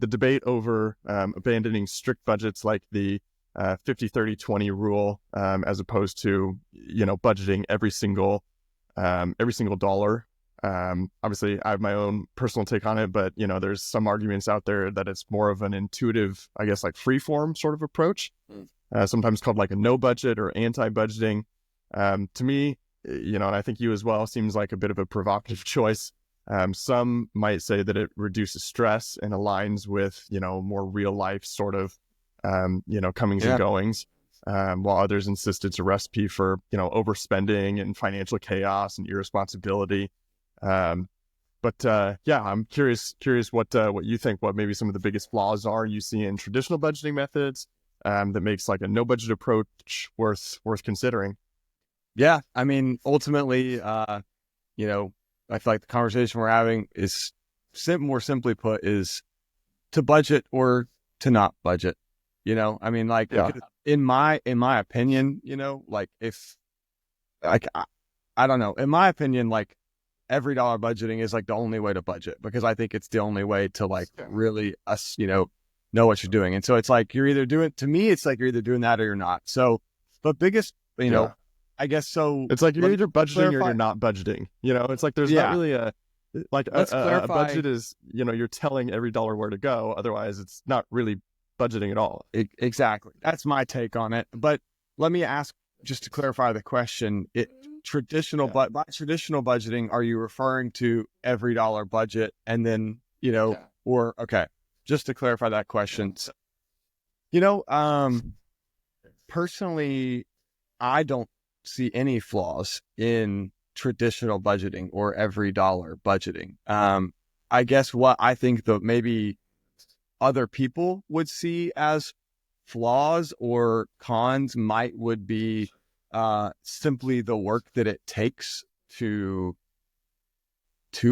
the debate over abandoning strict budgets like the 50-30-20 rule, as opposed to, budgeting every single dollar. Obviously I have my own personal take on it, but there's some arguments out there that it's more of an intuitive, I guess, like free form sort of approach, sometimes called like a no budget or anti-budgeting. To me, and I think you as well, seems like a bit of a provocative choice. Some might say that it reduces stress and aligns with, more real life sort of, comings and goings. While others insist it's a recipe for, overspending and financial chaos and irresponsibility. I'm curious what you think, what maybe some of the biggest flaws are you see in traditional budgeting methods, that makes like a no budget approach worth considering. Yeah. I mean, ultimately, I feel like the conversation we're having is more simply put is to budget or to not budget. I mean, like, in my opinion, like if like, I don't know, in my opinion, like every dollar budgeting is like the only way to budget, because I think it's the only way to like really know what you're doing. And so it's like, to me, it's like you're either doing that or you're not. So, but biggest, I guess so. It's like you're either budgeting or you're not budgeting. It's like there's not really a budget is, you're telling every dollar where to go. Otherwise, it's not really budgeting at all. Exactly. That's my take on it. But let me ask, just to clarify the question, by traditional budgeting, are you referring to every dollar budget and then, or, okay, just to clarify that question. Personally, I don't see any flaws in traditional budgeting or every dollar budgeting. I guess what I think that maybe other people would see as flaws or cons would be simply the work that it takes to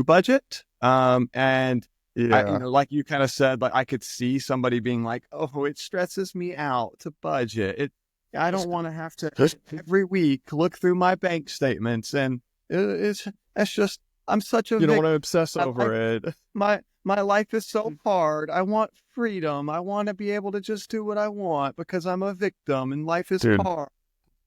budget. And like you kind of said, like I could see somebody being like, oh, it stresses me out to budget. I don't want to have to every week look through my bank statements, and I'm such a you don't want to obsess over it. My life is so hard. I want freedom. I want to be able to just do what I want because I'm a victim and life is hard.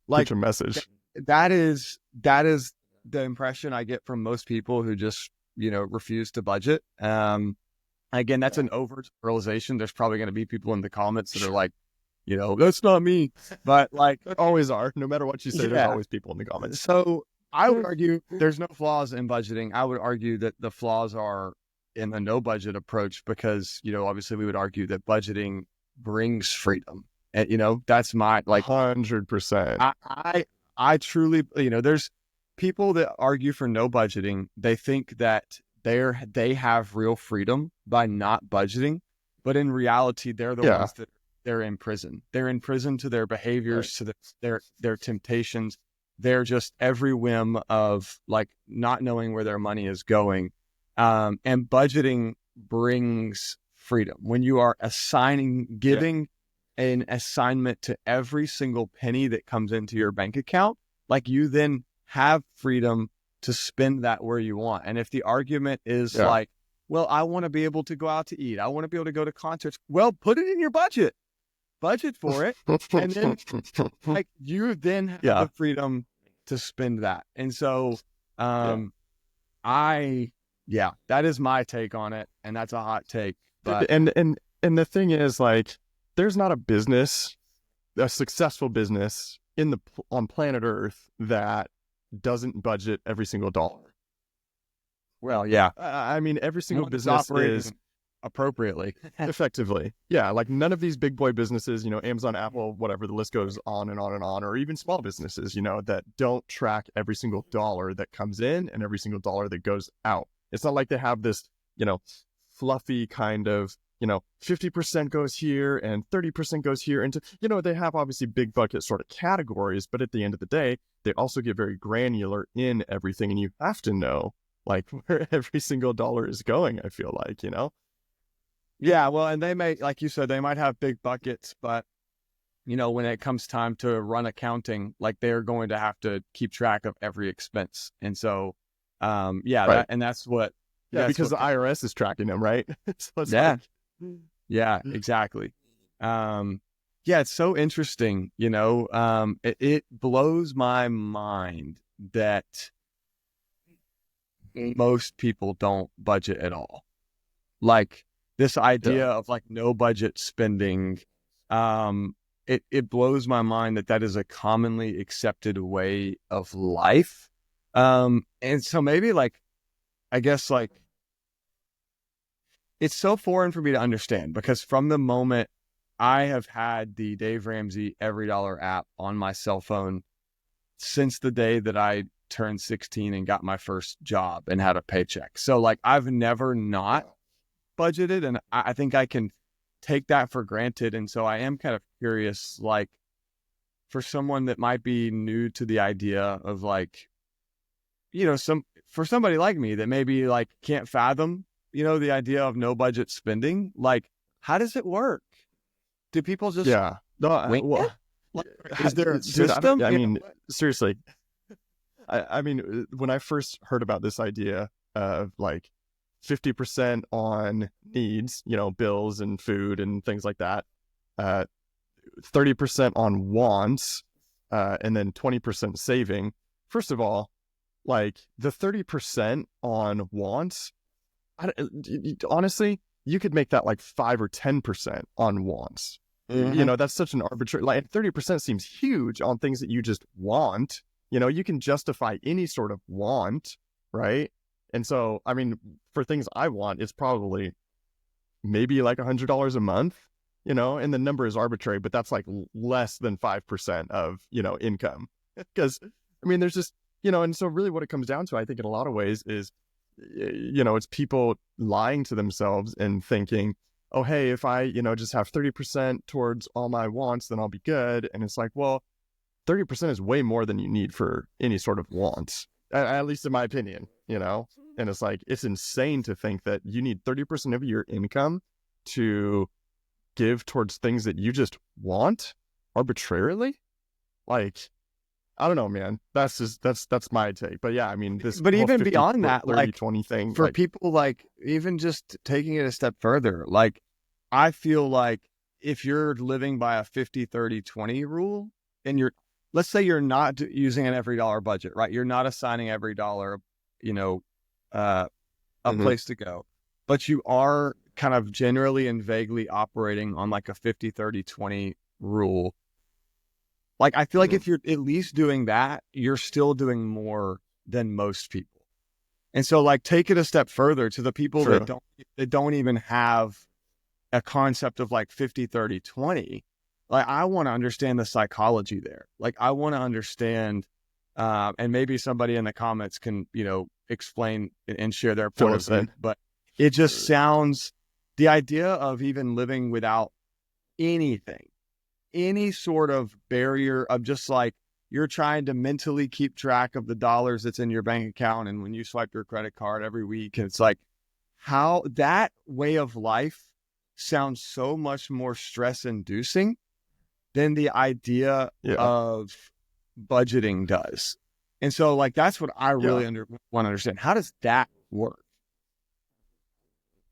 Like, such a message. That is the impression I get from most people who just, refuse to budget. Again, that's an over-generalization. There's probably going to be people in the comments that are like, that's not me. But like, always are. No matter what you say, there's always people in the comments. So I would argue there's no flaws in budgeting. I would argue that the flaws are in the no budget approach, because, obviously we would argue that budgeting brings freedom. And, that's my, like, 100%. I truly, there's people that argue for no budgeting. They think that they have real freedom by not budgeting, but in reality, they're the ones that they're in prison. They're in prison to their behaviors, to their temptations. They're just every whim of like not knowing where their money is going. And budgeting brings freedom when you are giving an assignment to every single penny that comes into your bank account. Like, you then have freedom to spend that where you want. And if the argument is like, well, I want to be able to go out to eat, I want to be able to go to concerts, well, put it in your budget for it. And then like you then have the freedom to spend that. And so, that is my take on it. And that's a hot take. But and the thing is, like, there's not a successful business on planet Earth that doesn't budget every single dollar. Well, yeah. I mean, every single business is appropriately, effectively. Yeah. Like, none of these big boy businesses, Amazon, Apple, whatever, the list goes on and on and on, or even small businesses, that don't track every single dollar that comes in and every single dollar that goes out. It's not like they have this, fluffy kind of, 50% goes here and 30% goes here. And, they have obviously big bucket sort of categories, but at the end of the day, they also get very granular in everything. And you have to know, like, where every single dollar is going, I feel like, Yeah, well, and they may, like you said, they might have big buckets, but, when it comes time to run accounting, like, they're going to have to keep track of every expense. And so, that's what... Yeah, because the IRS is tracking them, right? So it's Yeah, exactly. Yeah, it's so interesting, it blows my mind that most people don't budget at all. Like this Yeah. idea of like no budget spending, it blows my mind that that is a commonly accepted way of life. And so maybe like, I guess like it's so foreign for me to understand because from the moment I have had the Dave Ramsey Every Dollar app on my cell phone since the day that I turned 16 and got my first job and had a paycheck. So like I've never not budgeted, and I think I can take that for granted. And so I am kind of curious, like for someone that might be new to the idea of like, for somebody like me that maybe like can't fathom, the idea of no budget spending, like how does it work? Do people just Yeah. No, wing it? well, Like, is there a dude, system? I mean, seriously, I mean, when I first heard about this idea of like 50% on needs, bills and food and things like that, 30% on wants, and then 20% saving. First of all, like the 30% on wants, honestly, you could make that like 5 or 10% on wants. Mm-hmm. That's such an arbitrary, like 30% seems huge on things that you just want. You can justify any sort of want, right? And so, I mean, for things I want, it's probably maybe like $100 a month, and the number is arbitrary, but that's like less than 5% of, income. Because, I mean, there's just, and so really what it comes down to, I think in a lot of ways is, it's people lying to themselves and thinking, oh, hey, if I, just have 30% towards all my wants, then I'll be good. And it's like, well, 30% is way more than you need for any sort of wants, at least in my opinion, And it's like, it's insane to think that you need 30% of your income to give towards things that you just want arbitrarily. Like, I don't know, man. That's my take. But yeah, I mean, this But whole even 50, beyond that, 30, like 20 thing, for like, people, like even just taking it a step further, like I feel like if you're living by a 50-30-20 rule and let's say you're not using an every dollar budget, right? You're not assigning every dollar, a mm-hmm. place to go, but you are kind of generally and vaguely operating on like a 50-30-20 rule. Like, I feel like Mm-hmm. if you're at least doing that, you're still doing more than most people. And so like take it a step further to the people True. that don't even have a concept of like 50-30-20. Like I want to understand the psychology there. Like I want to understand, and maybe somebody in the comments can, explain and share their point of view. But it just sounds, the idea of even living without anything, any sort of barrier of just like you're trying to mentally keep track of the dollars that's in your bank account. And when you swipe your credit card every week, it's like how that way of life sounds so much more stress inducing than the idea Yeah. of budgeting does. And so like, that's what I really Yeah. want to understand. How does that work?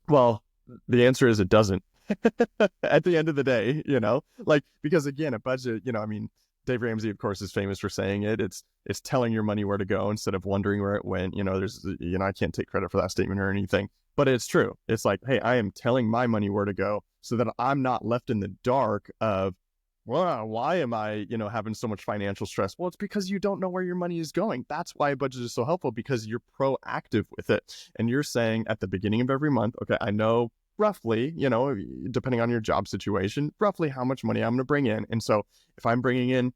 Well, the answer is it doesn't. At the end of the day, like, because again, a budget, I mean, Dave Ramsey, of course, is famous for saying it. It's telling your money where to go instead of wondering where it went. There's, I can't take credit for that statement or anything, but it's true. It's like, hey, I am telling my money where to go so that I'm not left in the dark of, well, why am I, having so much financial stress? Well, it's because you don't know where your money is going. That's why a budget is so helpful, because you're proactive with it. And you're saying at the beginning of every month, okay, I know roughly, depending on your job situation, roughly how much money I'm going to bring in. And so if I'm bringing in,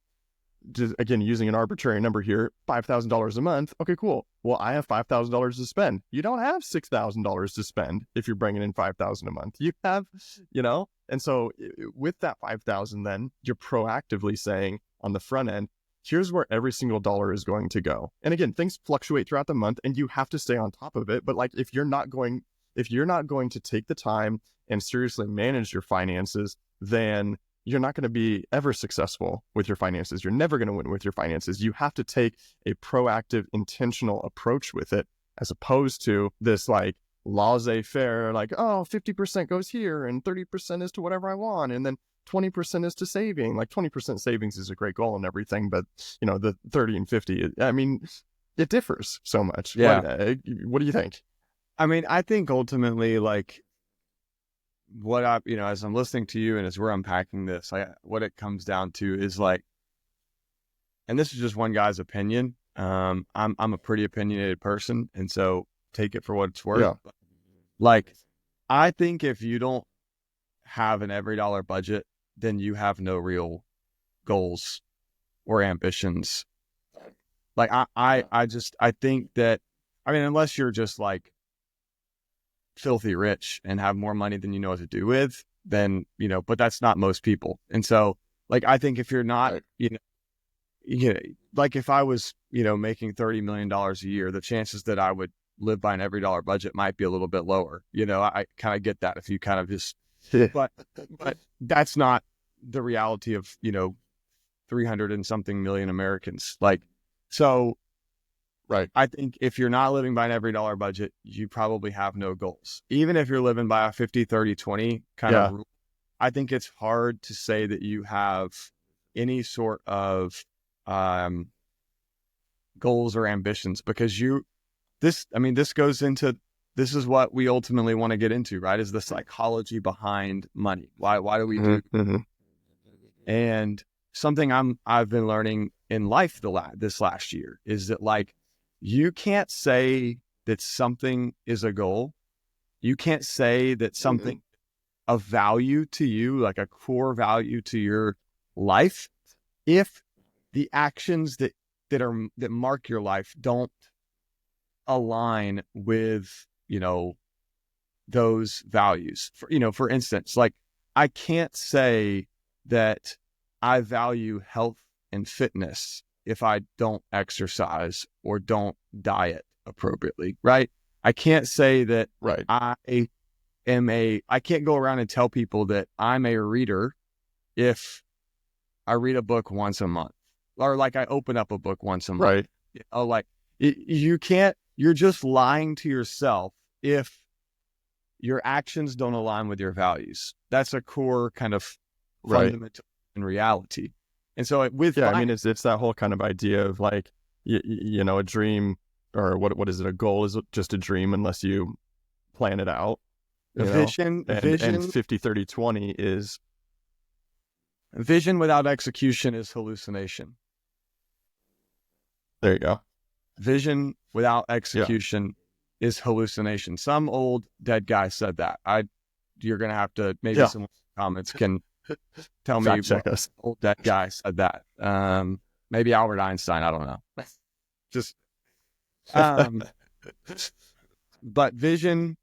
just, again, using an arbitrary number here, $5,000 a month. Okay, cool. Well, I have $5,000 to spend. You don't have $6,000 to spend if you're bringing in $5,000 a month. You have, and so with that 5,000, then you're proactively saying on the front end, here's where every single dollar is going to go. And again, things fluctuate throughout the month and you have to stay on top of it. But like, if you're not going to take the time and seriously manage your finances, then you're not going to be ever successful with your finances. You're never going to win with your finances. You have to take a proactive, intentional approach with it, as opposed to this like, laissez-faire, like, oh, 50% goes here and 30% is to whatever I want, and then 20% is to saving. Like 20% savings is a great goal and everything, but the 30 and 50, I mean, it differs so much. Yeah. What do you think? I mean, I think ultimately, like, what I, as I'm listening to you and as we're unpacking this, what it comes down to is like, and this is just one guy's opinion. I'm a pretty opinionated person, and so take it for what it's worth. Yeah. Like, I think if you don't have an every dollar budget, then you have no real goals or ambitions. Like I think that, I mean, unless you're just like filthy rich and have more money than you know what to do with, then, but that's not most people. And so, like, I think if you're not, like if I was, making $30 million a year, the chances that I would live by an every dollar budget might be a little bit lower. I kind of get that if you kind of just, but that's not the reality of, 300 and something million Americans. Like, so Right. I think if you're not living by an every dollar budget, you probably have no goals. Even if you're living by a 50, 30, 20 kind of rule, I think it's hard to say that you have any sort of goals or ambitions, because this goes into, this is what we ultimately want to get into, right? Is the psychology behind money. Why do we do? Mm-hmm. And something I've been learning in life this last year is that, like, you can't say that something is a goal. You can't say that something of value to you, like a core value to your life, if the actions that mark your life don't align with, those values. For instance, like, I can't say that I value health and fitness if I don't exercise or don't diet appropriately, right? I can't say that I can't go around and tell people that I'm a reader if I read a book once a month, or like I open up a book once a month. Right. You can't, you're just lying to yourself if your actions don't align with your values. That's a core kind of fundamental in reality. And so it's that whole kind of idea of like, a dream, or what is it? A goal is just a dream unless you plan it out. Vision and 50-30-20 is vision without execution is hallucination. There you go. Vision without execution is hallucination. Some old dead guy said that. You're going to have to, maybe some comments can tell me what old dead guy said that. Maybe Albert Einstein, I don't know. Just, but vision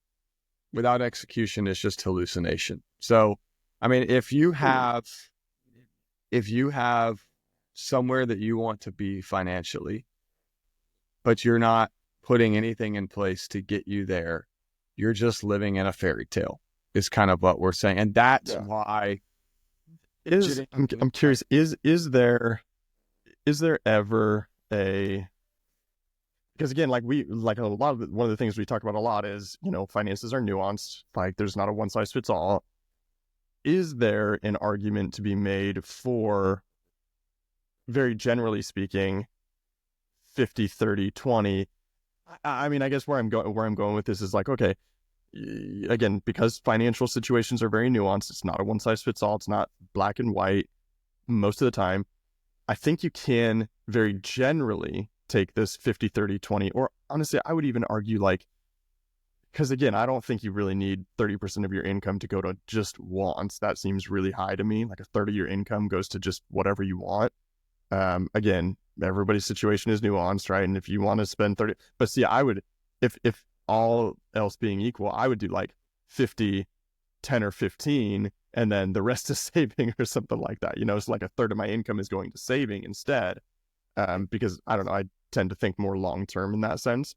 without execution is just hallucination. So, I mean, if you have somewhere that you want to be financially, but you're not putting anything in place to get you there, you're just living in a fairy tale, is kind of what we're saying. And that's why I'm curious, is there ever a, because again, like one of the things we talk about a lot is, finances are nuanced. Like, there's not a one size fits all. Is there an argument to be made for, very generally speaking, 50-30-20? I mean, I guess where I'm going with this is like, okay, again, because financial situations are very nuanced, it's not a one size fits all. It's not black and white most of the time. I think you can very generally take this 50-30-20, or honestly, I would even argue, like, because again, I don't think you really need 30% of your income to go to just wants. That seems really high to me. Like, a third of your income goes to just whatever you want. Again, everybody's situation is nuanced, right? And if you want to spend 30, but see, I would, if all else being equal, I would do like 50, 10 or 15, and then the rest is saving or something like that. It's like a third of my income is going to saving instead. Because I don't know, I tend to think more long-term in that sense.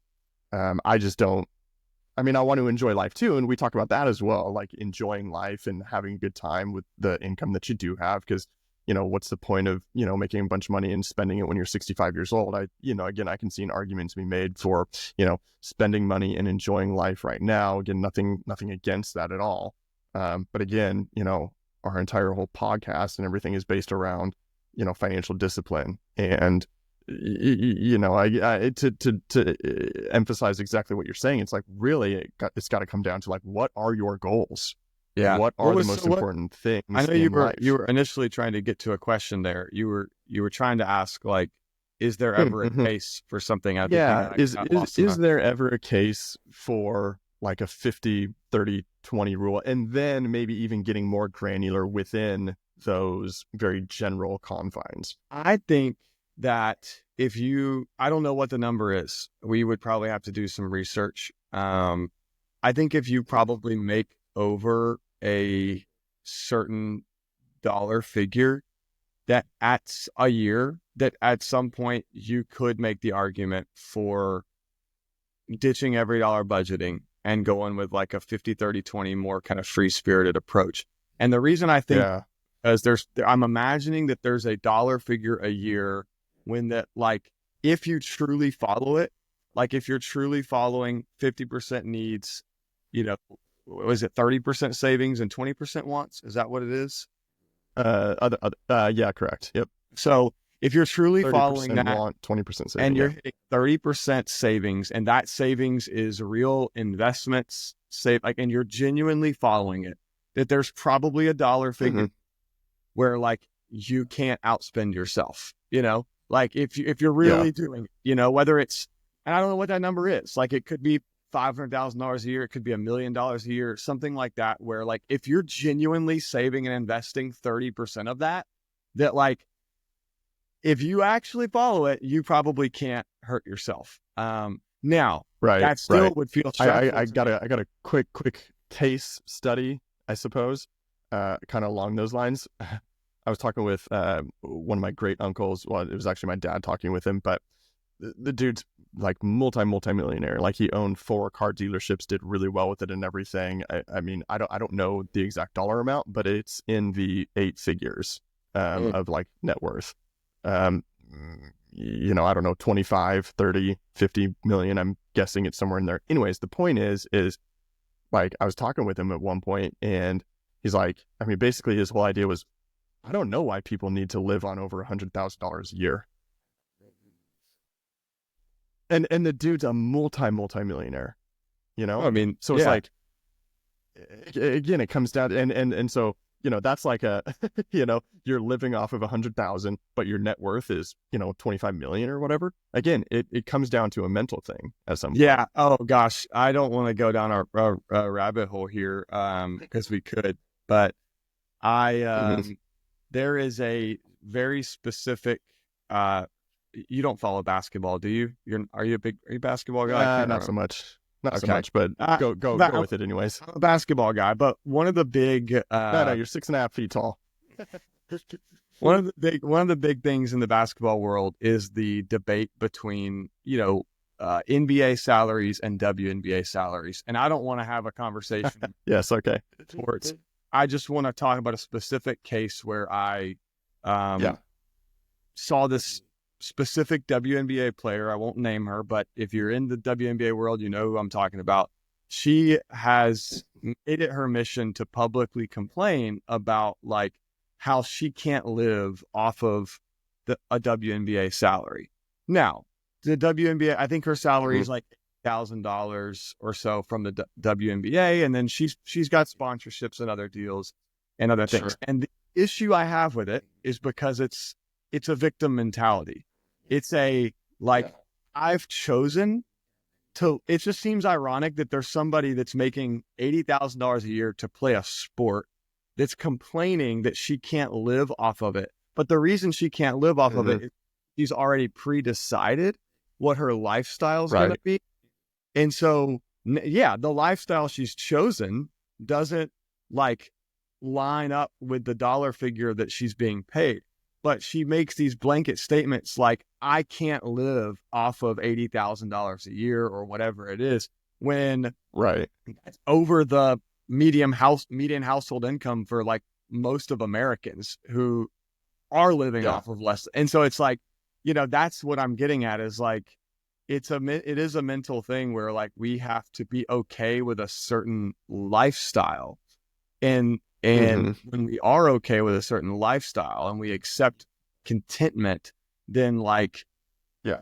I just don't, I mean, I want to enjoy life too. And we talk about that as well, like enjoying life and having a good time with the income that you do have. Because what's the point of, making a bunch of money and spending it when you're 65 years old? Again, I can see an argument to be made for, spending money and enjoying life right now. Again, nothing against that at all. But again, our entire whole podcast and everything is based around, financial discipline. And, to emphasize exactly what you're saying, it's like, really, it's got to come down to like, what are your goals? Yeah. What are the most important things I know in life? you were initially trying to get to a question there. You were trying to ask, like, is there ever a case for something? Yeah. Is there ever a case for like a 50-30-20 rule, and then maybe even getting more granular within those very general confines? I think that I don't know what the number is. We would probably have to do some research. I think if you probably make over a certain dollar figure, that at a year, that at some point you could make the argument for ditching every dollar budgeting and going with like a 50-30-20 more kind of free spirited approach. And the reason I think is I'm imagining that there's a dollar figure a year when that, like, if you truly follow it, like if you're truly following 50% needs, was it 30% savings and 20% wants? Is that what it is? Yeah, correct. Yep. So if you're truly following that, want, 20% savings, and you're hitting 30% savings, and that savings is real investments, and you're genuinely following it, that there's probably a dollar figure where like you can't outspend yourself. Like if you're really doing, whether it's, and I don't know what that number is. Like it could be $500,000 a year, it could be $1 million a year, something like that. Where like if you're genuinely saving and investing 30% of that, like if you actually follow it, you probably can't hurt yourself. Now, that still would feel stressful. I got a quick case study, I suppose, kind of along those lines. I was talking with one of my great uncles. Well, it was actually my dad talking with him, but the dude's like multi-millionaire. Like he owned 4 car dealerships, did really well with it and everything. I mean, I don't know the exact dollar amount, but it's in the 8 figures of like net worth. I don't know, 25, 30, 50 million. I'm guessing it's somewhere in there. Anyways, the point is like, I was talking with him at one point and he's like, I mean, basically his whole idea was, I don't know why people need to live on over $100,000 a year. And the dude's a multi-millionaire, I mean, so it's like, again, it comes down and so, that's like a, you're living off of 100,000, but your net worth is, 25 million or whatever. Again, it comes down to a mental thing at some point. Yeah. Oh gosh. I don't want to go down a rabbit hole here, because we could, but there is a very specific, you don't follow basketball, do you? Are you a basketball guy? Not so much, but go with it anyways. I'm a basketball guy, but one of the big, no, you're 6.5 feet tall. One of the big things in the basketball world is the debate between, NBA salaries and WNBA salaries. And I don't want to have a conversation. Yes. Okay. Sports. I just want to talk about a specific case where I saw this specific WNBA player. I won't name her, but if you're in the WNBA world, you know who I'm talking about. She has made it her mission to publicly complain about like how she can't live off of a WNBA salary. Now, the WNBA, I think her salary is like $1,000 or so from the WNBA, and then she's got sponsorships and other deals and other things. Sure. And the issue I have with it is because it's a victim mentality. It's I've chosen to. It just seems ironic that there's somebody that's making $80,000 a year to play a sport that's complaining that she can't live off of it. But the reason she can't live off of it is she's already pre-decided what her lifestyle is going to be. And so, the lifestyle she's chosen doesn't like line up with the dollar figure that she's being paid. But she makes these blanket statements like, I can't live off of $80,000 a year or whatever it is, when that's over the median household income for like most of Americans who are living Yeah. off of less. And so it's like, that's what I'm getting at is like, it is a mental thing where like we have to be okay with a certain lifestyle. And Hmm. when we are okay with a certain lifestyle and we accept contentment, then like Yeah.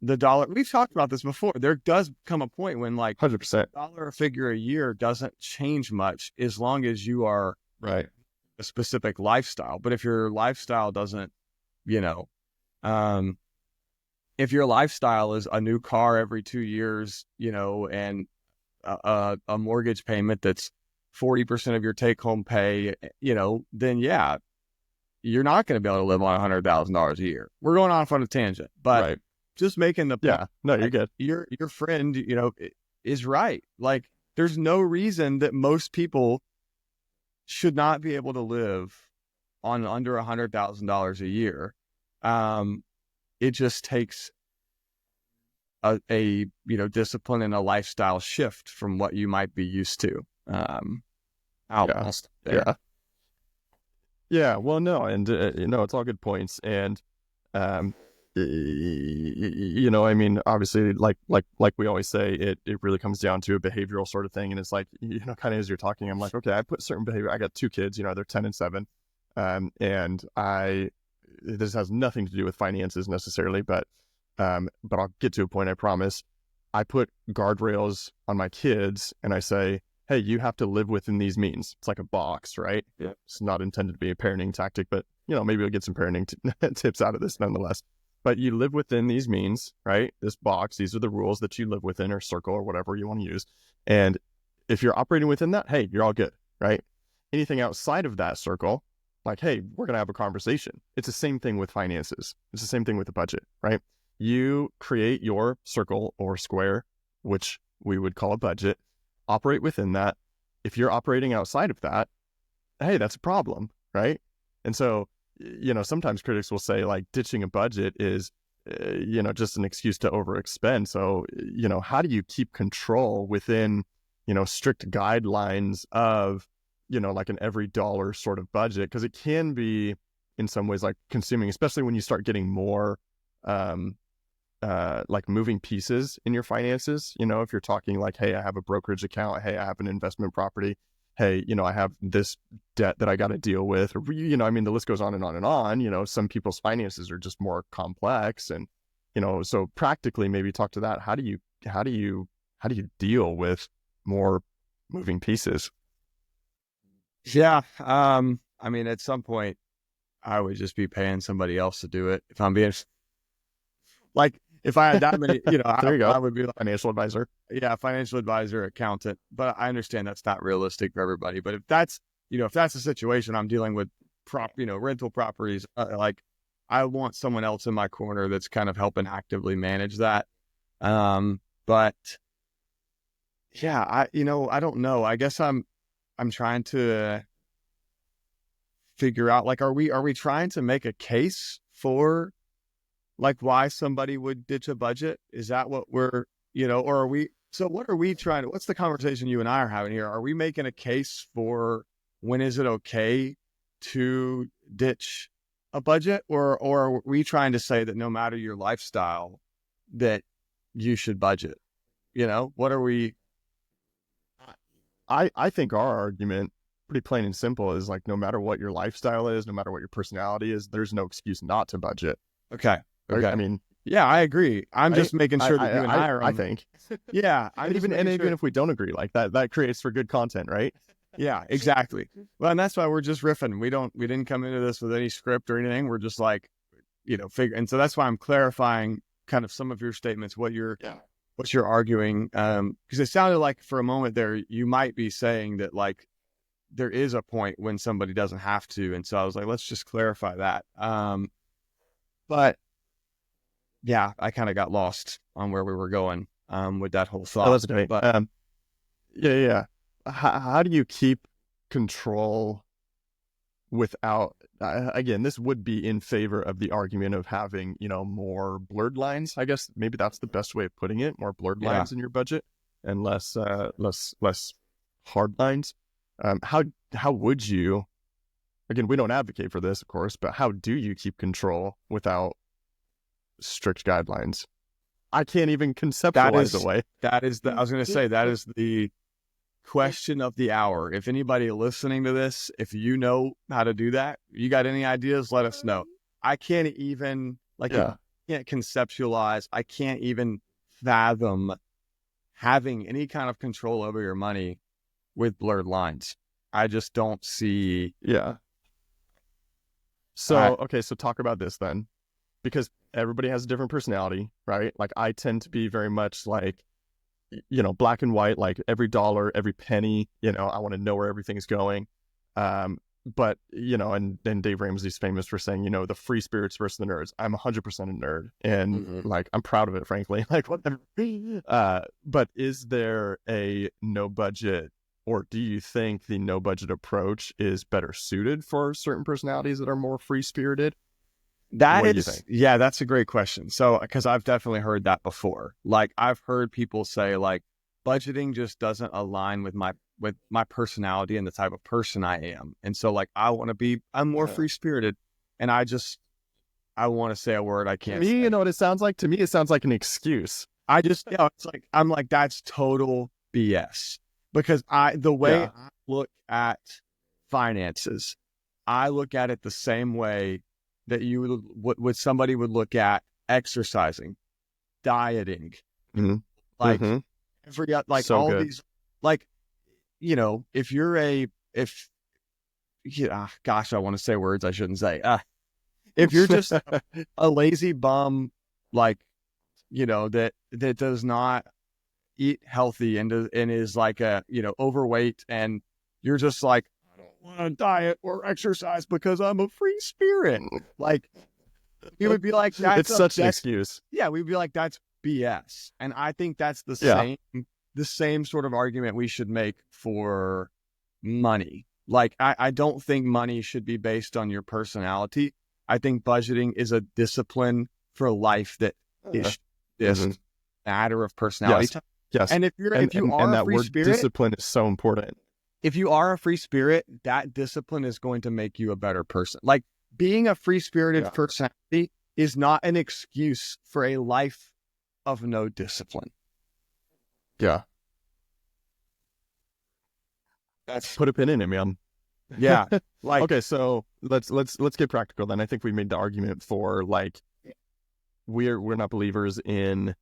the dollar, we've talked about this before. There does come a point when like 100%. dollar figure a year doesn't change much as long as you are Right. a specific lifestyle. But if your lifestyle doesn't, you know, um, if your lifestyle is a new car every 2 years, and a mortgage payment that's 40% of your take home pay, then yeah, you're not going to be able to live on $100,000 a year. We're going off on a tangent, but Right. just making the point, Yeah. No, you're like, good. your friend, is right. Like, there's no reason that most people should not be able to live on under $100,000 a year. It just takes a discipline and a lifestyle shift from what you might be used to. Yeah. I'll stop there. Yeah. Yeah. Well, no, and it's all good points, and um, I mean, obviously, like we always say, it really comes down to a behavioral sort of thing, and it's like, kind of as you're talking, I'm like, okay, I put certain behavior. I got two kids, they're 10 and 7, and this has nothing to do with finances necessarily, but I'll get to a point, I promise. I put guardrails on my kids, and I say, hey, you have to live within these means. It's like a box, right? Yeah. It's not intended to be a parenting tactic, but maybe we'll get some parenting tips out of this nonetheless. But you live within these means, right? This box, these are the rules that you live within, or circle, or whatever you want to use. And if you're operating within that, hey, you're all good, right? Anything outside of that circle, like, hey, we're going to have a conversation. It's the same thing with finances. It's the same thing with the budget, right? You create your circle or square, which we would call a budget, operate within that. If you're operating outside of that, hey, that's a problem, right? And so, sometimes critics will say like ditching a budget is, just an excuse to overexpend. So, how do you keep control within, strict guidelines of, like an every dollar sort of budget? Because it can be in some ways like consuming, especially when you start getting more, like moving pieces in your finances. If you're talking like, hey, I have a brokerage account, hey, I have an investment property, hey, I have this debt that I got to deal with, or, I mean, the list goes on and on and on. Some people's finances are just more complex, and, so practically maybe talk to that. How do you deal with more moving pieces? Yeah. I mean, at some point I would just be paying somebody else to do it. If I'm being like, if I had that many, There you go. I would be like, Financial advisor. yeah, financial advisor, accountant. But I understand that's not realistic for everybody. But if that's the situation, I'm dealing with rental properties, like, I want someone else in my corner that's kind of helping actively manage that. But yeah, I don't know. I guess I'm trying to figure out, like, are we trying to make a case for like why somebody would ditch a budget? Is that what we're, or are we, so what are we trying to, what's the conversation you and I are having here? Are we making a case for when is it okay to ditch a budget, or are we trying to say that no matter your lifestyle that you should budget? What are we? I think our argument, pretty plain and simple, is like, no matter what your lifestyle is, no matter what your personality is, there's no excuse not to budget. Okay. Okay. I mean, yeah, I agree. I'm just making sure that you and I are I think. yeah. And even if we don't agree, like that creates for good content, right? Yeah, exactly. Well, and that's why we're just riffing. We didn't come into this with any script or anything. We're just like, figure. And so that's why I'm clarifying kind of some of your statements, what you're arguing. Because it sounded like for a moment there, you might be saying that like there is a point when somebody doesn't have to. And so I was like, let's just clarify that. But yeah, I kind of got lost on where we were going with that whole thought. Oh, that's great. But yeah. How do you keep control without? Again, this would be in favor of the argument of having more blurred lines. I guess maybe that's the best way of putting it. More blurred lines in your budget and less hard lines. How would you again, we don't advocate for this, of course, but how do you keep control without strict guidelines? I can't even conceptualize a way. I was going to say, that is the question of the hour. If anybody listening to this, if you know how to do that, you got any ideas, let us know. I can't even, I can't conceptualize, I can't even fathom having any kind of control over your money with blurred lines. I just don't see. Yeah. So, okay, so talk about this then, because everybody has a different personality, right? Like I tend to be very much like, black and white, like every dollar, every penny, I want to know where everything's going. But, and then Dave Ramsey's famous for saying, the free spirits versus the nerds. I'm 100% a nerd, and like, I'm proud of it, frankly, like whatever. But is there a no budget, or do you think the no budget approach is better suited for certain personalities that are more free spirited? What do you think? Yeah, that's a great question. So, because I've definitely heard that before. Like I've heard people say like budgeting just doesn't align with my personality and the type of person I am. And so like I'm more free spirited, and I want to say a word I can't say. You know what it sounds like? To me, it sounds like an excuse. It's like, I'm like, that's total BS, because the way I look at finances, I look at it the same way that somebody would look at exercising, dieting, like every, like so all good. These, like, gosh, I want to say words I shouldn't say. If you're just a lazy bum, like, that does not eat healthy and is like overweight, and you're just like, I don't want to diet or exercise because I'm a free spirit. Like, we would be like, that's such an excuse. Yeah, we'd be like, that's BS. And I think that's the same sort of argument we should make for money. Like, I don't think money should be based on your personality. I think budgeting is a discipline for life that is this matter of personality. Yes. And if you are a free spirit, discipline is so important. If you are a free spirit, that discipline is going to make you a better person. Like, being a free spirited personality is not an excuse for a life of no discipline. Yeah. That's put a pin in it, man. Yeah. Like, okay, so let's get practical then. I think we made the argument for like we're not believers in,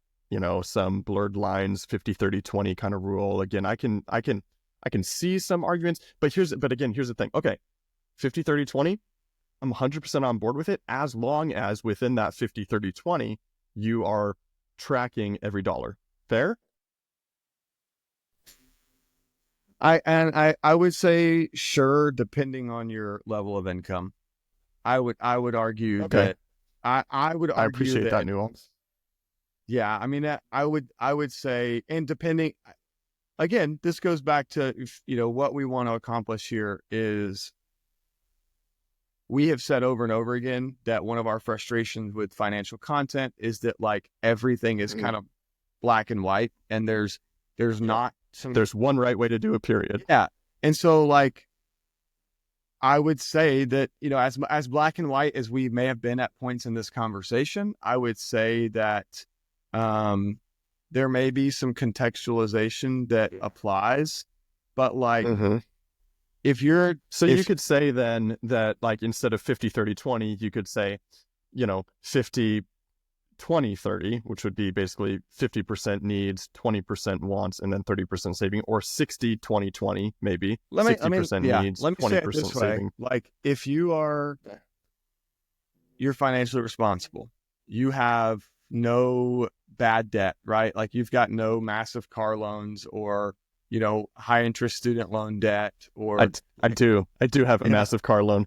some blurred lines, 50-30-20 kind of rule. Again, I can see some arguments, but here's the thing. Okay, 50-30-20, I'm 100% on board with it, as long as within that 50-30-20, you are tracking every dollar. Fair? I would say sure, depending on your level of income. I would argue that I would argue I appreciate that nuance. Yeah, I mean, I would say, and depending, again, this goes back to, what we want to accomplish here is, we have said over and over again that one of our frustrations with financial content is that like everything is kind of black and white, and there's not there's one right way to do it, period. Yeah. And so like, I would say that, as black and white as we may have been at points in this conversation, I would say that there may be some contextualization that applies, but like, if you're... you could say then that like, instead of 50-30-20, you could say, 50-20-30, which would be basically 50% needs, 20% wants, and then 30% saving, or 60-20-20, maybe. 60% needs, 20% saving. Like, if you're financially responsible, you have no bad debt, right? Like, you've got no massive car loans or, high interest student loan debt, or... I do have a massive car loan.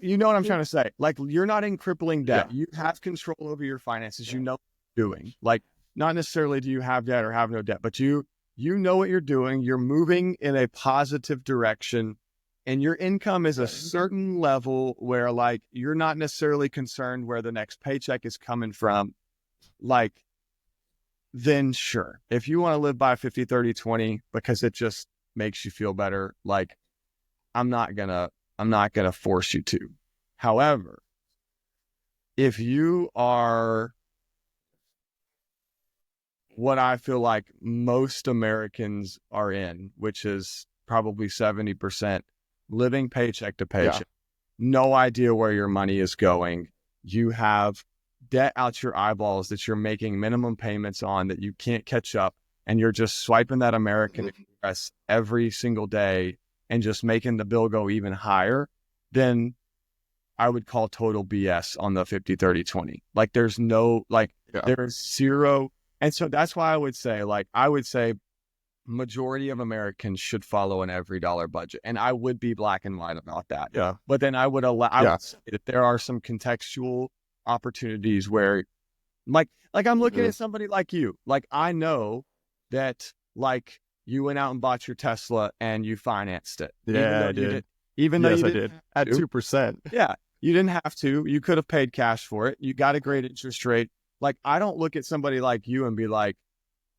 You know what I'm trying to say? Like, you're not in crippling debt. Yeah. You have control over your finances. You know what you're doing. Like, not necessarily do you have debt or have no debt, but you know what you're doing. You're moving in a positive direction, and your income is a certain level where, like, you're not necessarily concerned where the next paycheck is coming from. Like, then sure. If you want to live by 50-30-20 because it just makes you feel better, like, I'm not gonna force you to. However, if you are what I feel like most Americans are in, which is probably 70%, living paycheck to Yeah. paycheck, no idea where your money is going. You have debt out your eyeballs that you're making minimum payments on that you can't catch up, and you're just swiping that American Express every single day and just making the bill go even higher, then I would call total BS on the 50-30-20. Like there's no, like Yeah. there's zero. And so that's why I would say majority of Americans should follow an every dollar budget. And I would be black and white about that. Yeah. But then I would Yeah. say that there are some contextual opportunities where like I'm looking at somebody like you. Like I know that like you went out and bought your Tesla and you financed it. Yeah, I did. Even though Yes, you I didn't did. have At to. 2%. Yeah, you didn't have to. You could have paid cash for it. You got a great interest rate. Like, I don't look at somebody like you and be like,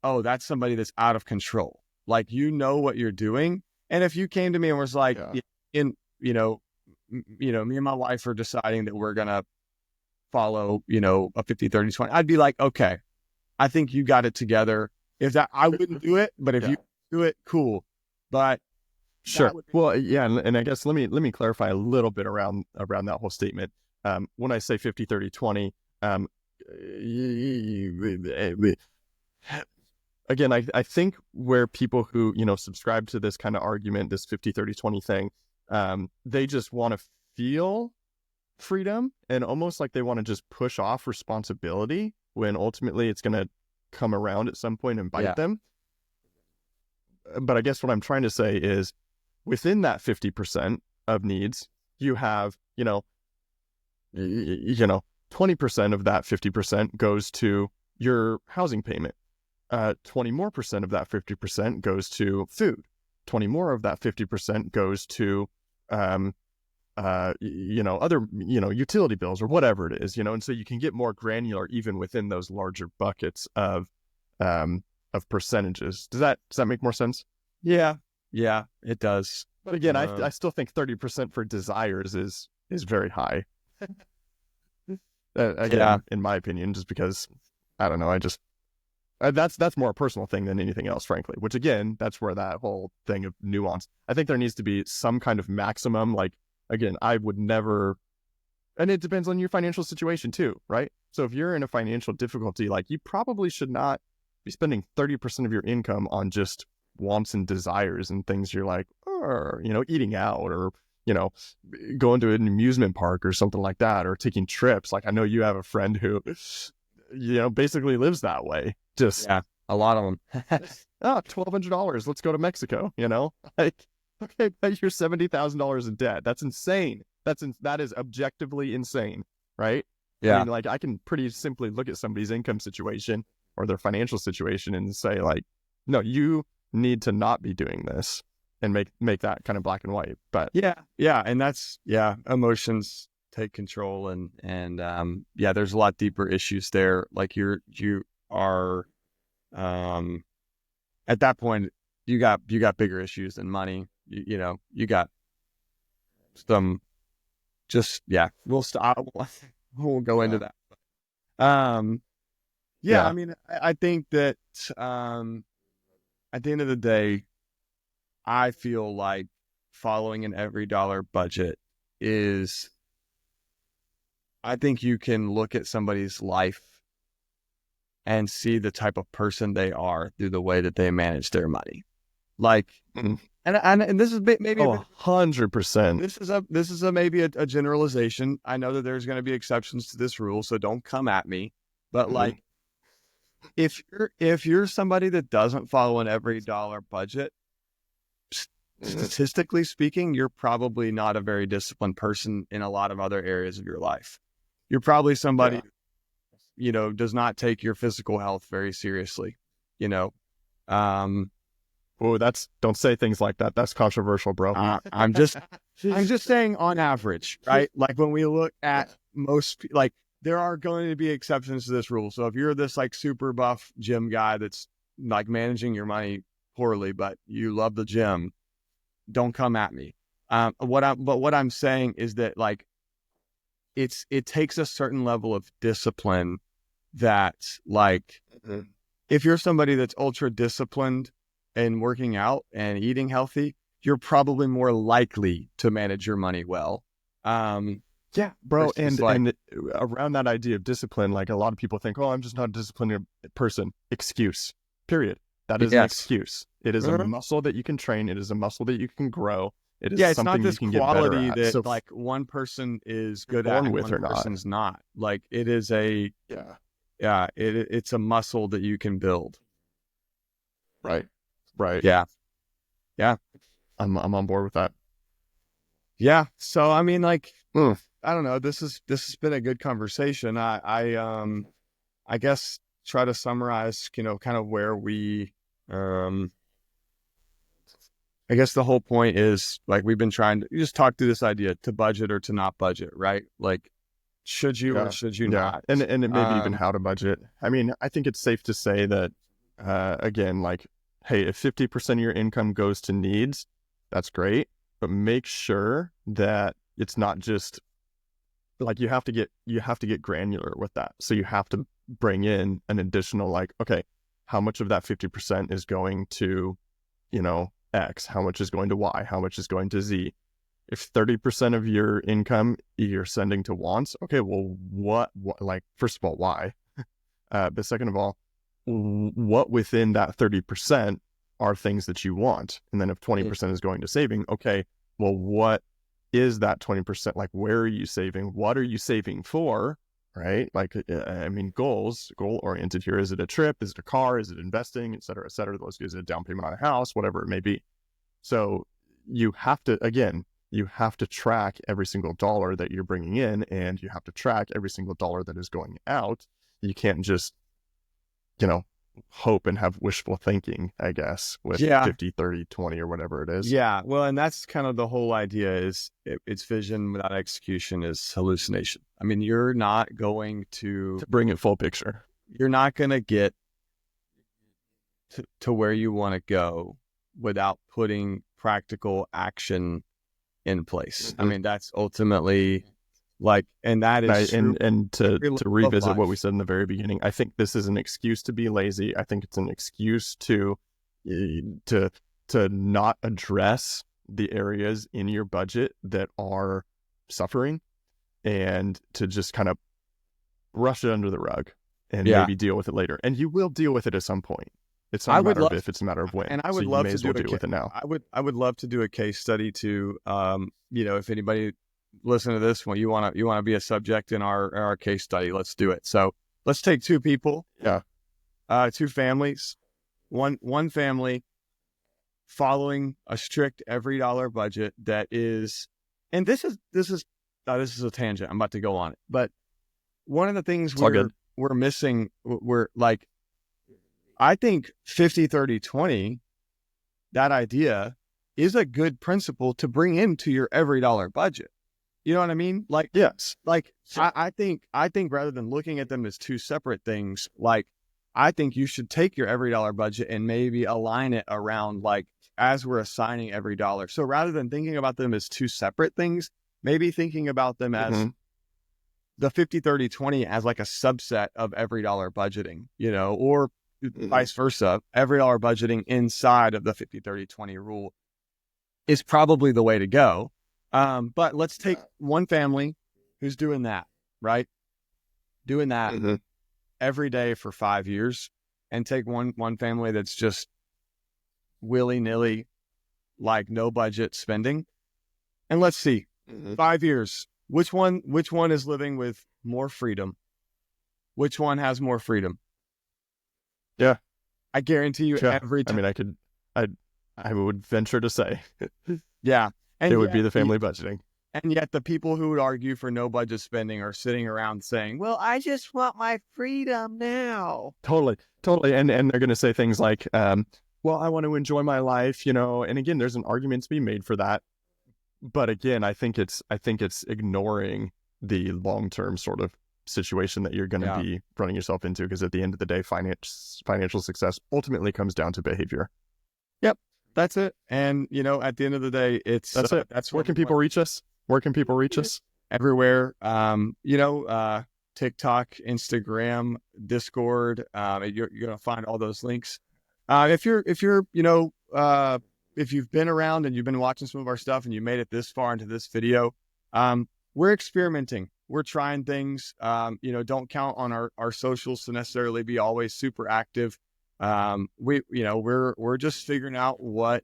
oh, that's somebody that's out of control. Like, you know what you're doing. And if you came to me and was like, Yeah. me and my wife are deciding that we're going to follow, a 50-30-20, I'd be like, okay, I think you got it together. If that, I wouldn't do it, but if you do it, cool. But sure. Well, yeah, and I guess let me clarify a little bit around that whole statement. When I say 50-30-20, again, I think where people who, subscribe to this kind of argument, this 50-30-20 thing, they just want to feel freedom and almost like they want to just push off responsibility when ultimately it's going to come around at some point and bite them. But I guess what I'm trying to say is within that 50% of needs, you have, 20% of that 50% goes to your housing payment. 20 more percent of that 50% goes to food. 20 more of that 50% goes to, other, utility bills or whatever it is, and so you can get more granular even within those larger buckets of percentages. Does that make more sense? Yeah, it does. But again, I still think 30% for desires is very high. Again, in my opinion, just because I don't know, I just that's more a personal thing than anything else, frankly. Which again, that's where that whole thing of nuance. I think there needs to be some kind of maximum. Like again, I would never, and it depends on your financial situation too, right? So if you're in a financial difficulty, like you probably should not be spending 30% of your income on just wants and desires and things you're like, or eating out or going to an amusement park or something like that, or taking trips. Like I know you have a friend who basically lives that way. Just a lot of them. $1,200, let's go to Mexico. Like, okay, but you're $70,000 in debt. That's insane. That is objectively insane, right? Yeah. I mean, like I can pretty simply look at somebody's income situation or their financial situation and say like, no, you need to not be doing this, and make that kind of black and white. But and that's emotions take control, and there's a lot deeper issues there. Like you are at that point you got bigger issues than money. You got some we'll go into that. I mean, I think that at the end of the day, I feel like following an every dollar budget is, I think you can look at somebody's life and see the type of person they are through the way that they manage their money. Like, and this is maybe 100%. This is maybe a generalization. I know that there's going to be exceptions to this rule, so don't come at me. But like, if you're somebody that doesn't follow an every dollar budget, statistically speaking, you're probably not a very disciplined person in a lot of other areas of your life. You're probably somebody, does not take your physical health very seriously. Don't say things like that. That's controversial, bro. I'm just saying on average, right? Like when we look at most, like there are going to be exceptions to this rule. So if you're this like super buff gym guy that's like managing your money poorly, but you love the gym, don't come at me. What I'm saying is that like it takes a certain level of discipline that like if you're somebody that's ultra disciplined and working out and eating healthy, you're probably more likely to manage your money well. Yeah, bro. Versus like, And around that idea of discipline, like a lot of people think, oh, I'm just not a disciplined person. Excuse. Period. That is an yes. excuse. It is a muscle that you can train. It is a muscle that you can grow. It is Yeah, it's not something you this can get better quality at. that So like one person is good at born and with one or not. person's not. Like it is a Yeah. it's a muscle that you can build. Right. Right. Yeah. Yeah. I'm on board with that. Yeah. So I mean, like, Mm. I don't know. This has been a good conversation. I guess try to summarize, kind of where we I guess the whole point is like we've been trying to just talk through this idea to budget or to not budget, right? Like should you or Yeah. should you Yeah. not? And it maybe even how to budget. I mean, I think it's safe to say that again, like, hey, if 50% of your income goes to needs, that's great. But make sure that it's not just like you have to get granular with that. So you have to bring in an additional like, okay, how much of that 50% is going to, X, how much is going to Y, how much is going to Z. If 30% of your income you're sending to wants, okay, well, what like, first of all, why? But second of all, what within that 30% are things that you want? And then if 20% is going to saving, okay, well, what is that 20%? Like, where are you saving? What are you saving for? Right? Like, I mean, goal oriented here. Is it a trip? Is it a car? Is it investing, et cetera, et cetera? Is it a down payment on a house? Whatever it may be. So you have to track every single dollar that you're bringing in, and you have to track every single dollar that is going out. You can't just, hope and have wishful thinking, I guess, with 50, 30, 20 or whatever it is. Yeah. Well, and that's kind of the whole idea is it's vision without execution is hallucination. I mean, you're not going to bring it full picture. You're not going to get to where you want to go without putting practical action in place. I mean, that's ultimately like, and that is true. And to revisit what we said in the very beginning, I think this is an excuse to be lazy. I think it's an excuse to not address the areas in your budget that are suffering, and to just kind of brush it under the rug and maybe deal with it later. And you will deal with it at some point. It's not a matter of if, it's a matter of when. And I would love to deal with it now. I would love to do a case study to, if anybody listen to this, well, you want to be a subject in our case study, let's do it. So let's take two people, two families, one family following a strict every dollar budget that is, and this is a tangent. I'm about to go on it, but one of the things we're missing, we're like, I think 50, 30, 20, that idea is a good principle to bring into your every dollar budget. You know what I mean? Like, yes. Like, sure. I think rather than looking at them as two separate things, like, I think you should take your every dollar budget and maybe align it around, like, as we're assigning every dollar. So rather than thinking about them as two separate things, maybe thinking about them as the 50, 30, 20 as like a subset of every dollar budgeting, or vice versa. Every dollar budgeting inside of the 50, 30, 20 rule is probably the way to go. But let's take one family who's doing that, right? Doing that every day for 5 years, and take one family that's just willy-nilly, like no budget spending. And let's see, 5 years, which one is living with more freedom? Which one has more freedom? Yeah. I guarantee you every time. I mean, I would venture to say. Yeah. And it would be the family budgeting. And yet the people who would argue for no budget spending are sitting around saying, well, I just want my freedom now. Totally. And they're going to say things like, well, I want to enjoy my life, and again, there's an argument to be made for that. But again, I think it's ignoring the long-term sort of situation that you're going to be running yourself into, because at the end of the day, financial success ultimately comes down to behavior. Yep. That's it. And at the end of the day, it's That's it. that's Where what we can people want reach us? Where can people reach us? everywhere. TikTok, Instagram, Discord. You're gonna find all those links. If you've been around and you've been watching some of our stuff and you made it this far into this video, we're experimenting. We're trying things. Don't count on our socials to necessarily be always super active. We're just figuring out what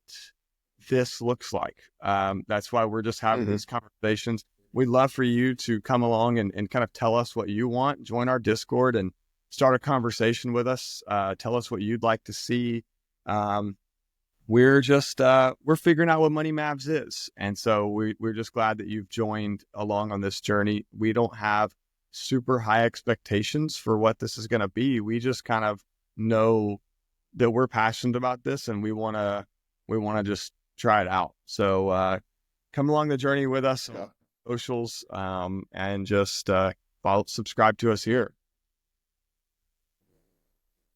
this looks like. That's why we're just having these conversations. We'd love for you to come along and kind of tell us what you want, join our Discord and start a conversation with us. Tell us what you'd like to see. We're figuring out what Money Mavs is. And so we're just glad that you've joined along on this journey. We don't have super high expectations for what this is going to be. We just kind of know that we're passionate about this and we want to just try it out. So, come along the journey with us on socials, and just, subscribe to us here.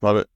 Love it.